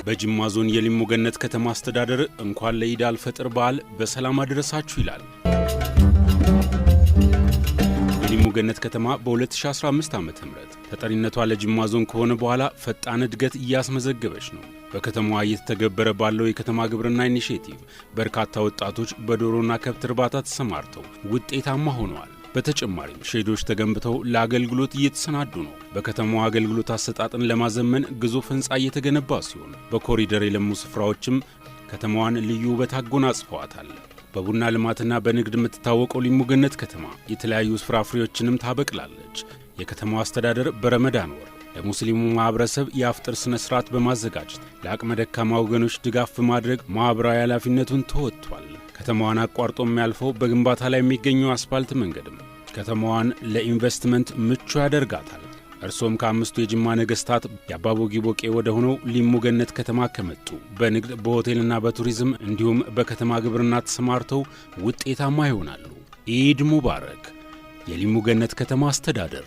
በጅማ ዞን የሊሙ ገነት ከተማ አስተዳደር እንኳን ለኢድ አልፈጥር በዓል በሰላም አደረሳችሁ ይላል። የሊሙ ገነት ከተማ በ2015 ዓ.ም ተጠሪነቷ ለጅማ ዞን ከሆነ በኋላ ፈጣን እድገት እያስመዘገበች ነው። በከተማዋ እየተተገበረ ባለው የከተማ ግብርና ኢኒሼቲቭ በርካታ ወጣቶች በዶሮና ከብት እርባታ ተሰማርተው ውጤታማ ሆነዋል። በተጨማሪም ሼዶች ተገንብተው ለአገልግሎት እየተሰናዱ ነው። በከተማዋ አገልግሎት አሰጣጥን ለማዘመን ግዙፍ ህንጻ እየተገነባ ሲሆን በኮሪደር የለሙ ስፍራዎችም ከተማዋን ልዩ ውበት አጎናጽፈዋታል። በቡና ልማትና በንግድ የምትታወቀው ሊሙ ገነት ከተማ የተለያዩ ፍራፍሬዎችንም ታበቅላለች። የከተማዋ አስተዳደር በረመዳን ወር ለሙስሊሙ ማህበረሰብ የአፍጥር ስነ ስርዓት በማዘጋጀት ለአቅመ ደካማ ወገኖች ድጋፍ በማድረግ ማህበራዊ ኃላፊነቱን ተወጥቷል። ከተማዋን አቋርጦ የሚያልፈው በግንባታ ላይ የሚገኘው አስፓልት መንገድም ከተማዋን ለኢንቨስትመንት ምቹ ያደርጋታል። እርሶም ከአምስቱ የጅማ ነገስታት የአባቦጊ ቦቄ ወደ ሆነው ሊሙ ገነት ከተማ ከመጡ በንግድ በሆቴልና በቱሪዝም እንዲሁም በከተማ ግብርና ተሰማርተው ውጤታማ ይሆናሉ። ኢድ ሙባረክ። የሊሙ ገነት ከተማ አስተዳደር